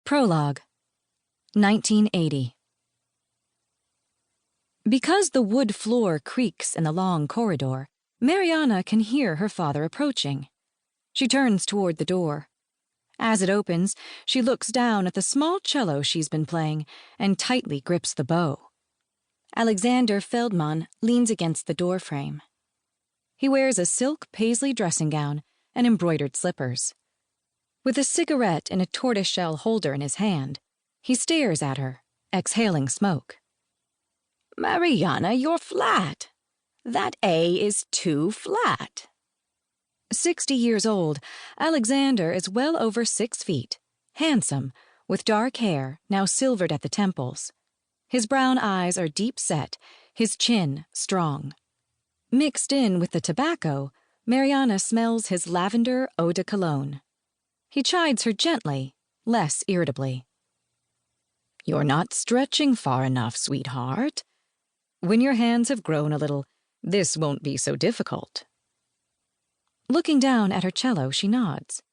Prologue, 1980. Because the wood floor creaks in the long corridor, Mariana can hear her father approaching. She turns toward the door. As it opens, she looks down at the small cello she's been playing and tightly grips the bow. Alexander Feldmann leans against the doorframe. He wears a silk paisley dressing gown and embroidered slippers. With a cigarette in a tortoiseshell holder in his hand, he stares at her, exhaling smoke. Mariana, you're flat. That A is too flat. 60 years old, Alexander is well over 6 feet, handsome, with dark hair now silvered at the temples. His brown eyes are deep-set, his chin strong. Mixed in with the tobacco, Mariana smells his lavender eau de cologne. He chides her gently, less irritably. You're not stretching far enough, sweetheart. When your hands have grown a little, this won't be so difficult. Looking down at her cello, she nods.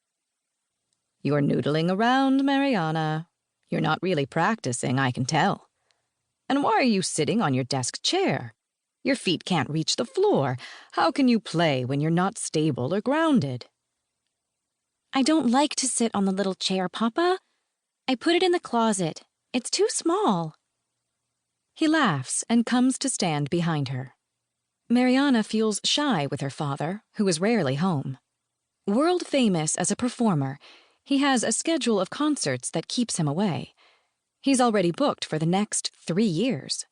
You're noodling around, Mariana. You're not really practicing, I can tell. And why are you sitting on your desk chair? Your feet can't reach the floor. How can you play when you're not stable or grounded? I don't like to sit on the little chair, Papa. I put it in the closet. It's too small. He laughs and comes to stand behind her. Mariana feels shy with her father, who is rarely home. World famous as a performer, he has a schedule of concerts that keeps him away. He's already booked for the next 3 years.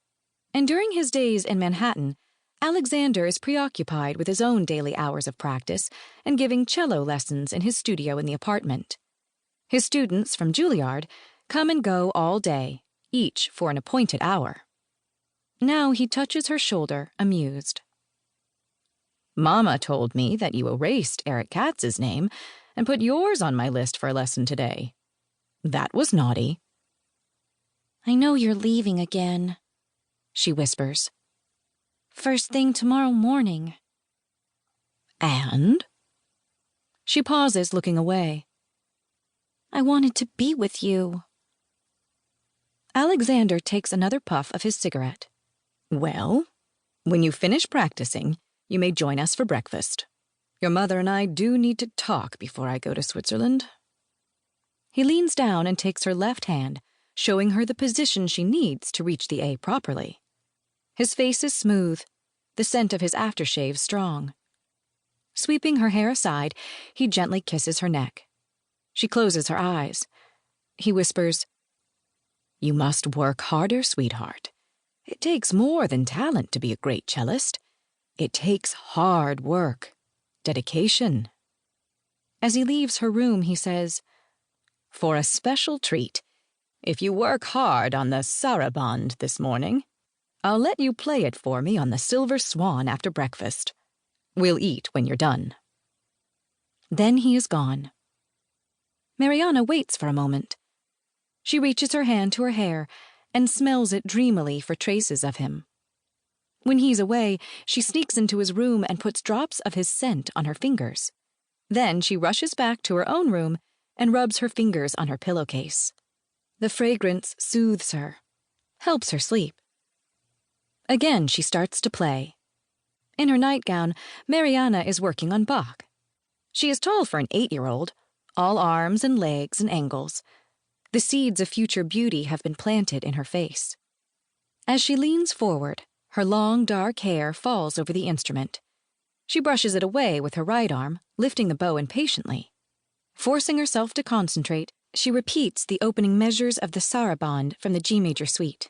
And during his days in Manhattan, Alexander is preoccupied with his own daily hours of practice and giving cello lessons in his studio in the apartment. His students from Juilliard come and go all day, each for an appointed hour. Now he touches her shoulder, amused. Mama told me that you erased Eric Katz's name and put yours on my list for a lesson today. That was naughty. I know you're leaving again, she whispers. First thing tomorrow morning. And? She pauses, looking away. I wanted to be with you. Alexander takes another puff of his cigarette. Well, when you finish practicing, you may join us for breakfast. Your mother and I do need to talk before I go to Switzerland. He leans down and takes her left hand, showing her the position she needs to reach the A properly. His face is smooth, the scent of his aftershave strong. Sweeping her hair aside, he gently kisses her neck. She closes her eyes. He whispers, You must work harder, sweetheart. It takes more than talent to be a great cellist. It takes hard work, dedication. As he leaves her room, he says, For a special treat, if you work hard on the sarabande this morning, I'll let you play it for me on the Silver Swan after breakfast. We'll eat when you're done. Then he is gone. Mariana waits for a moment. She reaches her hand to her hair and smells it dreamily for traces of him. When he's away, she sneaks into his room and puts drops of his scent on her fingers. Then she rushes back to her own room and rubs her fingers on her pillowcase. The fragrance soothes her, helps her sleep. Again, she starts to play. In her nightgown, Mariana is working on Bach. She is tall for an 8-year-old, all arms and legs and angles. The seeds of future beauty have been planted in her face. As she leans forward, her long, dark hair falls over the instrument. She brushes it away with her right arm, lifting the bow impatiently. Forcing herself to concentrate, she repeats the opening measures of the sarabande from the G major suite.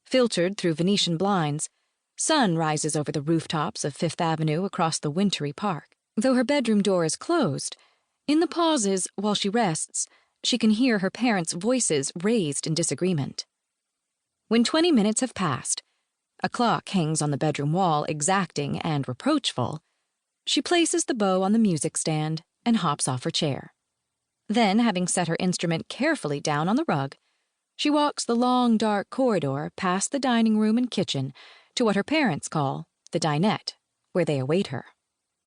Filtered through Venetian blinds, sun rises over the rooftops of Fifth Avenue across the wintry park. Though her bedroom door is closed, in the pauses while she rests, she can hear her parents' voices raised in disagreement. When 20 minutes have passed, a clock hangs on the bedroom wall, exacting and reproachful. She places the bow on the music stand and hops off her chair. Then, having set her instrument carefully down on the rug, she walks the long, dark corridor past the dining room and kitchen to what her parents call the dinette, where they await her.